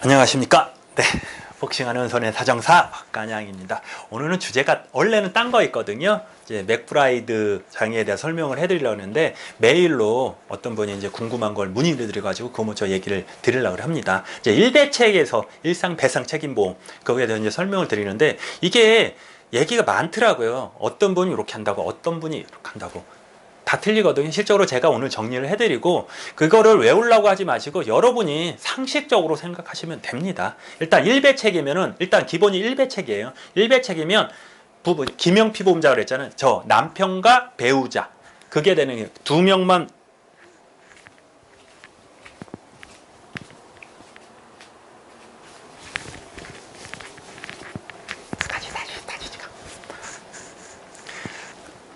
안녕하십니까. 네, 복싱하는 손의 사정사 박간양입니다. 오늘은 주제가 원래는 딴 거 있거든요. 이제 맥브라이드 장애에 대해 설명을 해드리려고 하는데 메일로 어떤 분이 이제 궁금한 걸 문의를 드려가지고 그 먼저 얘기를 드리려고 합니다. 이제 일대책에서 일상 배상 책임보험 거기에 대해서 이제 설명을 드리는데 이게 얘기가 많더라고요. 어떤 분이 이렇게 한다고, 어떤 분이 이렇게 한다고. 다 틀리거든요. 실적으로 제가 오늘 정리를 해드리고 그거를 외우려고 하지 마시고 여러분이 상식적으로 생각하시면 됩니다. 일단 1배책이면은 일단 기본이 1배책이에요. 1배책이면 부부 기명피보험자 그랬잖아요. 저 남편과 배우자 그게 되는 게 두 명만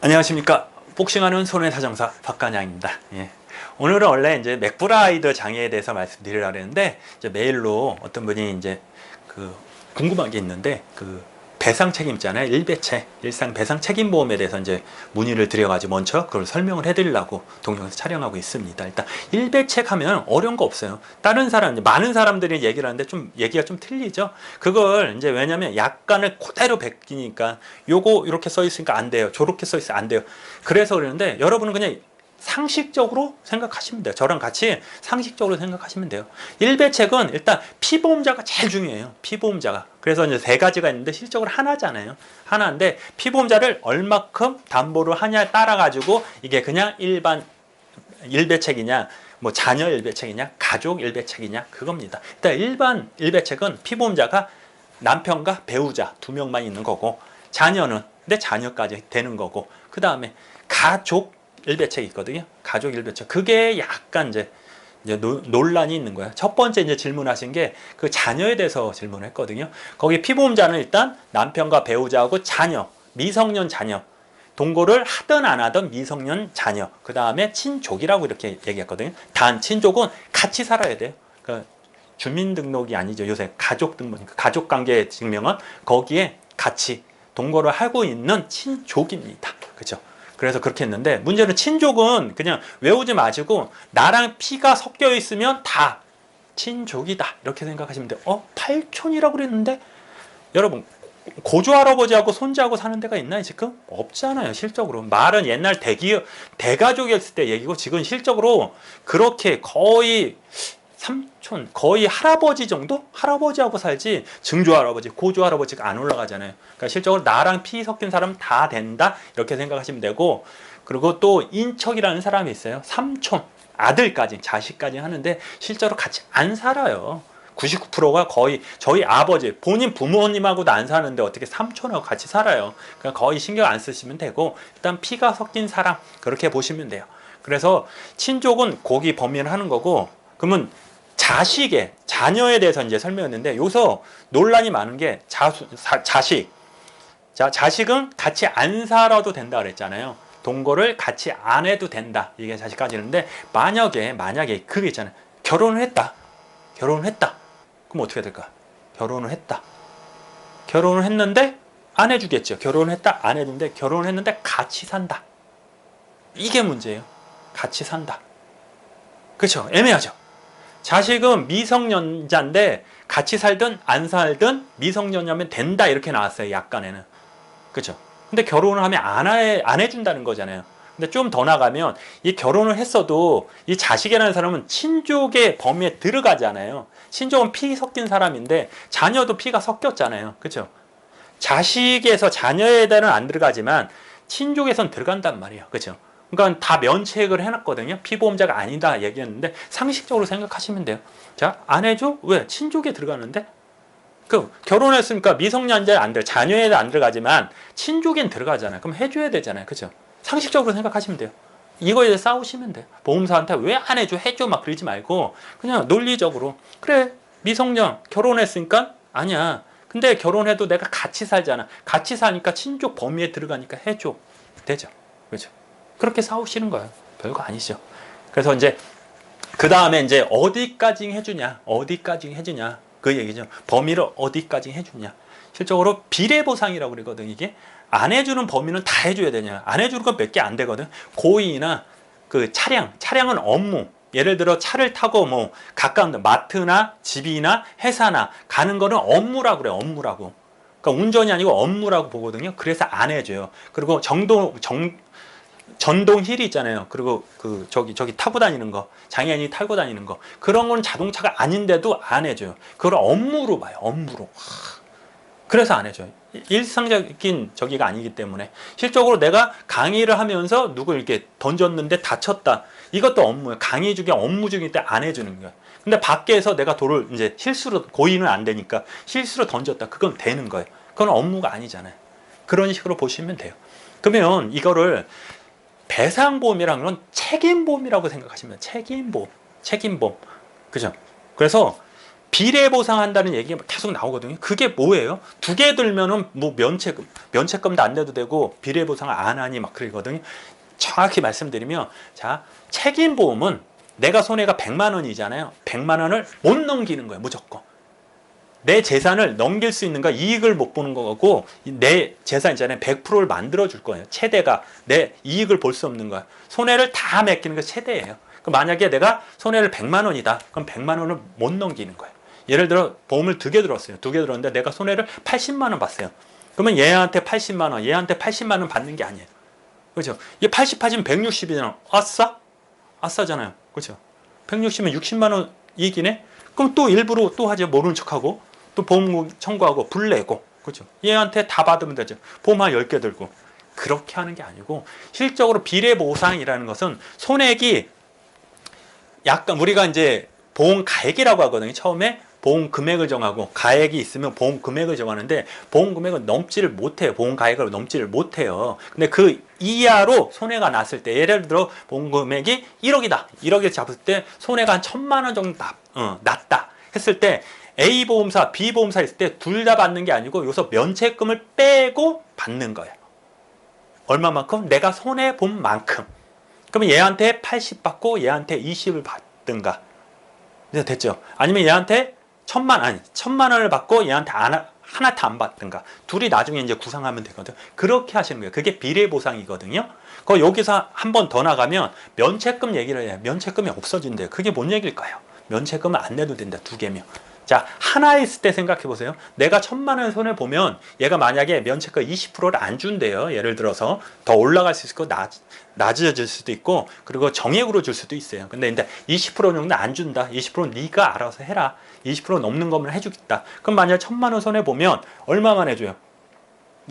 안녕하십니까. 복싱하는 손의 사정사 박간양입니다. 예. 오늘은 원래 이제 맥브라이더 장애에 대해서 말씀드리려고 했는데 이제 메일로 어떤 분이 이제 그 궁금한 게 있는데 그 배상 책임 있잖아요. 일배책, 일상 배상 책임 보험에 대해서 이제 문의를 드려가지고 먼저 그걸 설명을 해드리려고 동영상 촬영하고 있습니다. 일단 일배책 하면 어려운 거 없어요. 다른 사람, 많은 사람들이 얘기를 하는데 좀 얘기가 좀 틀리죠. 그걸 이제 왜냐면 약간을 그대로 베끼니까 요거 이렇게 써 있으니까 안 돼요. 저렇게 써 있으면 안 돼요. 그래서 그러는데 여러분은 그냥 상식적으로 생각하시면 돼요. 저랑 같이 상식적으로 생각하시면 돼요. 일배책은 일단 피보험자가 제일 중요해요. 피보험자가. 그래서 이제 세 가지가 있는데 실적으로 하나잖아요. 하나인데 피보험자를 얼마큼 담보를 하냐에 따라 가지고 이게 그냥 일반 일배책이냐 뭐 자녀 일배책이냐 가족 일배책이냐 그겁니다. 일단 일반 일배책은 피보험자가 남편과 배우자 두 명만 있는 거고 자녀는 근데 자녀까지 되는 거고 그 다음에 가족 일배책이 있거든요. 가족 일배책. 그게 약간 이제 논란이 있는 거예요. 첫 번째 이제 질문하신 게 그 자녀에 대해서 질문을 했거든요. 거기 피보험자는 일단 남편과 배우자하고 자녀, 미성년 자녀, 동거를 하든 안 하든 미성년 자녀, 그 다음에 친족이라고 이렇게 얘기했거든요. 단 친족은 같이 살아야 돼요. 그 주민등록이 아니죠. 요새 가족등록, 가족관계 증명은 거기에 같이 동거를 하고 있는 친족입니다. 그렇죠? 그래서 그렇게 했는데 문제는 친족은 그냥 외우지 마시고 나랑 피가 섞여 있으면 다 친족이다 이렇게 생각하시면 돼요. 팔촌이라고 그랬는데 여러분 고조할아버지하고 손자하고 사는 데가 있나요 지금? 없잖아요. 실적으로 말은 옛날 대가족이었을 때 얘기고 지금 실적으로 그렇게 거의 삼촌 거의 할아버지 정도? 할아버지하고 살지 증조할아버지 고조할아버지가 안 올라가잖아요. 그러니까 실적으로 나랑 피 섞인 사람 다 된다 이렇게 생각하시면 되고 그리고 또 인척이라는 사람이 있어요. 삼촌 아들까지 자식까지 하는데 실제로 같이 안 살아요. 99%가 거의 저희 아버지 본인 부모님하고도 안 사는데 어떻게 삼촌하고 같이 살아요. 그러니까 거의 신경 안 쓰시면 되고 일단 피가 섞인 사람 그렇게 보시면 돼요. 그래서 친족은 거기 범위를 하는 거고 그러면 자식의 자녀에 대해서 이제 설명했는데 여기서 논란이 많은 게 자식. 자, 자식은 같이 안 살아도 된다 그랬잖아요. 동거를 같이 안 해도 된다. 이게 자식까지는데 만약에 그게 있잖아요. 결혼을 했다. 그럼 어떻게 될까? 결혼을 했다. 결혼을 했는데 안 해주겠죠. 결혼을 했다. 안 해주는데 결혼을 했는데 같이 산다. 이게 문제예요. 같이 산다. 그렇죠? 애매하죠. 자식은 미성년자인데 같이 살든 안 살든 미성년자면 된다 이렇게 나왔어요. 약간에는. 그렇죠? 근데 결혼을 하면 안 해준다는 거잖아요. 근데 좀 더 나가면 이 결혼을 했어도 이 자식이라는 사람은 친족의 범위에 들어가잖아요. 친족은 피 섞인 사람인데 자녀도 피가 섞였잖아요. 그렇죠? 자식에서 자녀에 대해서는 안 들어가지만 친족에선 들어간단 말이에요. 그렇죠? 그러니까 다 면책을 해놨거든요. 피보험자가 아니다 얘기했는데 상식적으로 생각하시면 돼요. 자, 안 해줘? 왜? 친족에 들어가는데? 그 결혼했으니까 미성년자에 안 들어, 자녀에 안 들어가지만 친족엔 들어가잖아요. 그럼 해줘야 되잖아요. 그렇죠? 상식적으로 생각하시면 돼요. 이거에 대해 싸우시면 돼요. 보험사한테 왜 안 해줘? 해줘 막 그러지 말고 그냥 논리적으로 그래 미성년 결혼했으니까 아니야. 근데 결혼해도 내가 같이 살잖아. 같이 사니까 친족 범위에 들어가니까 해줘. 되죠? 그렇죠? 그렇게 싸우시는 거예요. 별거 아니죠. 그래서 이제 그 다음에 이제 어디까지 해주냐, 그 얘기죠. 범위를 어디까지 해주냐. 실적으로 비례보상이라고 그러거든. 이게 안 해주는 범위는 다 해줘야 되냐. 안 해주는 건 몇 개 안 되거든. 고의나 그 차량은 업무, 예를 들어 차를 타고 뭐 가까운 데 마트나 집이나 회사나 가는 거는 업무라고 그래요. 업무라고. 그러니까 운전이 아니고 업무라고 보거든요. 그래서 안 해줘요. 그리고 전동 휠이 있잖아요. 그리고 그 저기 타고 다니는 거, 장애인이 타고 다니는 거, 그런 건 자동차가 아닌데도 안 해줘요. 그걸 업무로 봐요. 업무로. 그래서 안 해줘요. 일상적인 저기가 아니기 때문에. 실적으로 내가 강의를 하면서 누굴 이렇게 던졌는데 다쳤다. 이것도 업무예요. 강의 중에 업무 중일 때 안 해주는 거예요. 근데 밖에서 내가 돌을 이제 실수로, 고의는 안 되니까 실수로 던졌다. 그건 되는 거예요. 그건 업무가 아니잖아요. 그런 식으로 보시면 돼요. 그러면 이거를 배상보험이라는 건 책임보험이라고 생각하시면 돼요. 책임보험. 그죠? 그래서 비례보상한다는 얘기가 계속 나오거든요. 그게 뭐예요? 두 개 들면은 뭐 면책금도 안 내도 되고 비례보상 안 하니 막 그러거든요. 정확히 말씀드리면, 자, 책임보험은 내가 손해가 100만 원이잖아요. 100만 원을 못 넘기는 거예요. 무조건. 내 재산을 넘길 수 있는 거, 이익을 못 보는 거고, 내 재산 있잖아요. 100%를 만들어 줄 거예요. 최대가 내 이익을 볼 수 없는 거야. 손해를 다 맡기는 게 최대예요. 만약에 내가 손해를 100만 원이다. 그럼 100만 원을 못 넘기는 거예요. 예를 들어 보험을 2개 들었어요. 2개 들었는데 내가 손해를 80만 원 봤어요. 그러면 얘한테 80만 원, 얘한테 80만 원 받는 게 아니에요. 그렇죠? 얘 80 하시면 160이잖아. 아싸? 아싸잖아요. 그렇죠? 160면 60만 원 이익이네? 그럼 또 일부러 또 하죠. 모르는 척하고 또 보험 청구하고 불내고. 그렇죠? 얘한테 다 받으면 되죠. 보험 한 10개 들고. 그렇게 하는 게 아니고, 실적으로 비례보상이라는 것은 손해액이 약간, 우리가 이제 보험 가액이라고 하거든요. 처음에 보험 금액을 정하고, 가액이 있으면 보험 금액을 정하는데, 보험 금액을 넘지를 못해요. 보험 가액을 넘지를 못해요. 근데 그 이하로 손해가 났을 때, 예를 들어 보험 금액이 1억이다. 1억을 잡을 때 손해가 한 1,000만 원 정도 났다 했을 때, A 보험사, B 보험사 있을 때 둘 다 받는 게 아니고 여기서 면책금을 빼고 받는 거예요. 얼마만큼? 내가 손해 본 만큼. 그러면 얘한테 80 받고 얘한테 20을 받든가. 이제 됐죠? 아니면 얘한테 1,000만 원을 받고 얘한테 하나도 안 받든가. 둘이 나중에 이제 구상하면 되거든. 그렇게 하시는 거예요. 그게 비례보상이거든요. 여기서 한 번 더 나가면 면책금 얘기를 해요. 면책금이 없어진대요. 그게 뭔 얘기일까요? 면책금을 안 내도 된다. 2개면. 자, 하나 있을 때 생각해 보세요. 내가 1,000만 원 손해 보면 얘가 만약에 면책금 20%를 안 준대요. 예를 들어서 더 올라갈 수 있고 낮아질 수도 있고, 그리고 정액으로 줄 수도 있어요. 근데 20% 정도 안 준다. 20%는 네가 알아서 해라. 20% 넘는 거면 해주겠다. 그럼 만약 1,000만 원 손해 보면 얼마만 해줘요?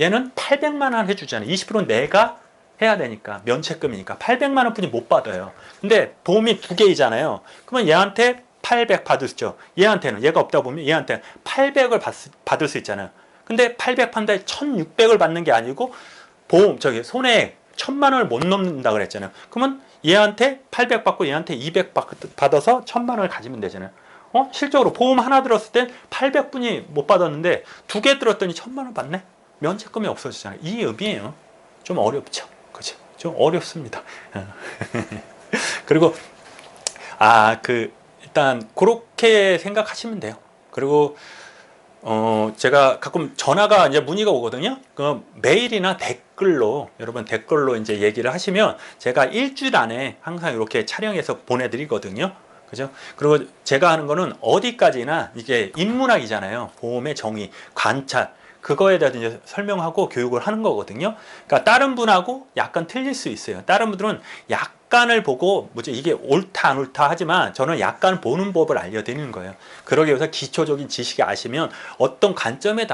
얘는 800만 원 해주잖아요. 20%는 내가 해야 되니까, 면책금이니까 800만 원뿐이 못 받아요. 근데 보험이 2개이잖아요. 그러면 얘한테 800 받으시죠. 얘한테는, 얘가 없다 보면 얘한테 800을 받을 수 있잖아요. 근데 800 판다에 1,600을 받는 게 아니고, 보험 손해액 1,000만 원을 못 넘는다 그랬잖아요. 그러면 얘한테 800 받고 얘한테 200 받아서 1,000만 원을 가지면 되잖아요. 실적으로 보험 하나 들었을 땐 800분이 못 받았는데 2개 들었더니 1,000만 원 받네? 면책금이 없어지잖아요. 이 의미예요. 좀 어렵죠. 그죠? 좀 어렵습니다. 그리고 일단 그렇게 생각하시면 돼요. 그리고 제가 가끔 전화가 이제 문의가 오거든요. 그 메일이나 댓글로, 여러분 댓글로 이제 얘기를 하시면 제가 일주일 안에 항상 이렇게 촬영해서 보내드리거든요. 그죠? 그리고 제가 하는 거는 어디까지나 이게 인문학이잖아요. 보험의 정의, 관찰, 그거에 대해서 이제 설명하고 교육을 하는 거거든요. 그러니까 다른 분하고 약간 틀릴 수 있어요. 다른 분들은 약간을 보고 이게 옳다 안 옳다 하지만, 저는 약간 보는 법을 알려드리는 거예요. 그러기 위해서 기초적인 지식이 아시면 어떤 관점에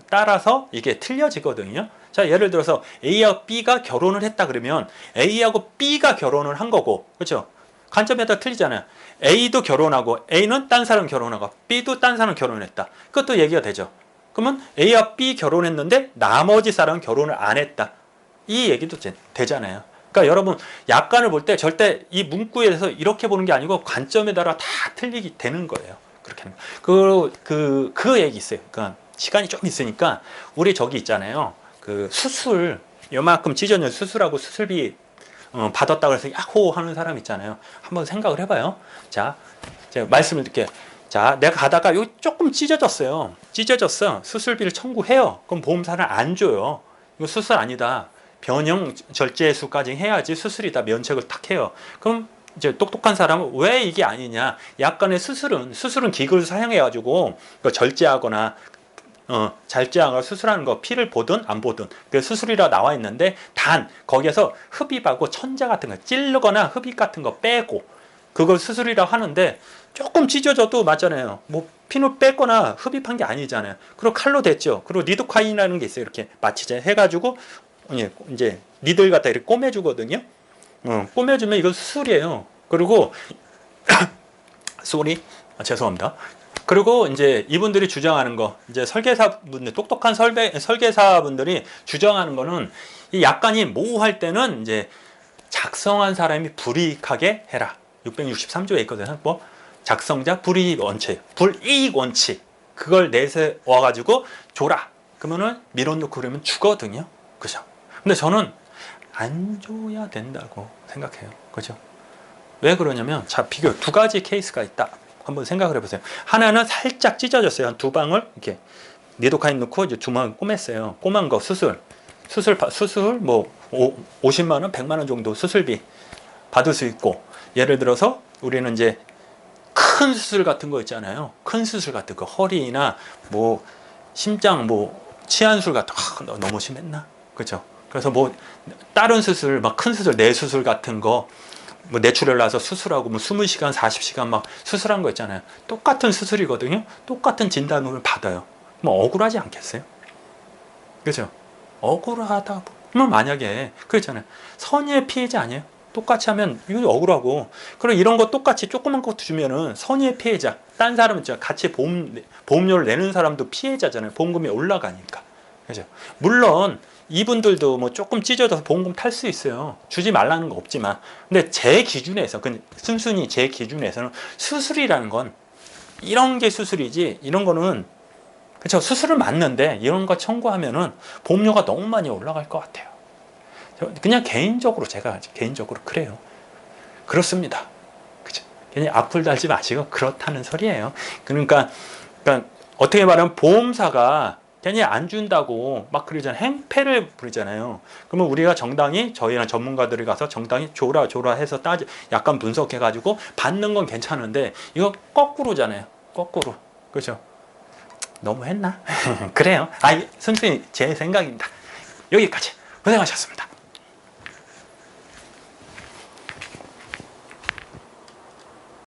따라서 이게 틀려지거든요. 자, 예를 들어서 A하고 B가 결혼을 했다 그러면 A하고 B가 결혼을 한 거고, 그렇죠? 관점에 따라 틀리잖아요. A도 결혼하고, A는 딴 사람 결혼하고, B도 딴 사람 결혼했다. 그것도 얘기가 되죠. 그러면 A와 B 결혼했는데 나머지 사람은 결혼을 안 했다. 이 얘기도 되잖아요. 그러니까 여러분, 약관을 볼 때 절대 이 문구에 대해서 이렇게 보는 게 아니고 관점에 따라 다 틀리게 되는 거예요. 그렇게 하는 거예요. 그 얘기 있어요. 그러니까 시간이 좀 있으니까 우리 저기 있잖아요. 그 수술, 요만큼 찢어진 수술하고 수술비 받았다고 해서 야호 하는 사람 있잖아요. 한번 생각을 해봐요. 자, 제가 말씀을 드릴게요. 자, 내가 가다가 요 조금 찢어졌어요. 수술비를 청구해요. 그럼 보험사는 안 줘요. 이거 수술 아니다. 변형 절제수까지 해야지 수술이다. 면책을 탁 해요. 그럼 이제 똑똑한 사람은 왜 이게 아니냐? 약간의 수술은 기구를 사용해가지고 절제하거나 절제하거나 수술하는 거 피를 보든 안 보든 그 수술이라 나와 있는데 단 거기에서 흡입하고 천자 같은 거 찌르거나 흡입 같은 거 빼고 그걸 수술이라 하는데 조금 찢어져도 맞잖아요. 뭐 피를 뺐거나 흡입한 게 아니잖아요. 그리고 칼로 됐죠. 그리고 리도카인이라는 게 있어요. 이렇게 마취제 해가지고 이제 니들 갖다 이렇게 꼬매주거든요. 꼬매주면 이건 수술이에요. 그리고 쏘리 죄송합니다. 그리고 이제 이분들이 주장하는 거 이제 설계사분들 똑똑한 설계사분들이 주장하는 거는 이 약간이 모호할 때는 이제 작성한 사람이 불이익하게 해라. 663조에 있거든요. 뭐 작성자 불이익 원칙, 불이익 원칙 그걸 내세워 가지고 줘라. 그러면은 민원 넣고 그러면 주거든요. 그죠? 근데 저는 안 줘야 된다고 생각해요. 그죠? 왜 그러냐면 자 비교 두 가지 케이스가 있다. 한번 생각을 해보세요. 하나는 살짝 찢어졌어요. 한 두 방울 이렇게 리도카인 넣고 이제 두 방울 꼬맸어요. 꼬만 거 수술 뭐 50만 원, 100만 원 정도 수술비 받을 수 있고 예를 들어서 우리는 이제 큰 수술 같은 거 있잖아요. 큰 수술 같은 거 허리나 뭐 심장 뭐 치안술 같은 거 너무 심했나? 그렇죠? 그래서 뭐 다른 수술 막 큰 수술 뇌 수술 같은 거 뭐 뇌출혈 나서 수술하고 뭐 20시간 40시간 막 수술한 거 있잖아요. 똑같은 수술이거든요. 똑같은 진단을 받아요. 뭐 억울하지 않겠어요? 그렇죠? 억울하다 보면 만약에 그렇잖아요. 선의의 피해자 아니에요? 똑같이 하면 이거 억울하고 그리고 이런 거 똑같이 조그만 것도 주면은 선의의 피해자 딴 사람은 같이 보험료를 내는 사람도 피해자잖아요. 보험금이 올라가니까. 그죠? 물론 이분들도 뭐 조금 찢어져서 보험금 탈 수 있어요. 주지 말라는 거 없지만. 근데 제 기준에서, 순순히 제 기준에서는 수술이라는 건 이런 게 수술이지, 이런 거는, 그쵸. 수술은 맞는데 이런 거 청구하면은 보험료가 너무 많이 올라갈 것 같아요. 그냥 제가 개인적으로 그래요. 그렇습니다. 그죠. 괜히 악플 달지 마시고 그렇다는 소리예요. 그러니까 어떻게 말하면 보험사가 괜히 안 준다고 막 그러잖아요. 행패를 부리잖아요. 그러면 우리가 정당히 저희랑 전문가들이 가서 정당히 줘라 해서 약간 분석해가지고 받는 건 괜찮은데 이거 거꾸로잖아요. 거꾸로. 그렇죠? 너무 했나? 그래요. 순수히 제 생각입니다. 여기까지 고생하셨습니다.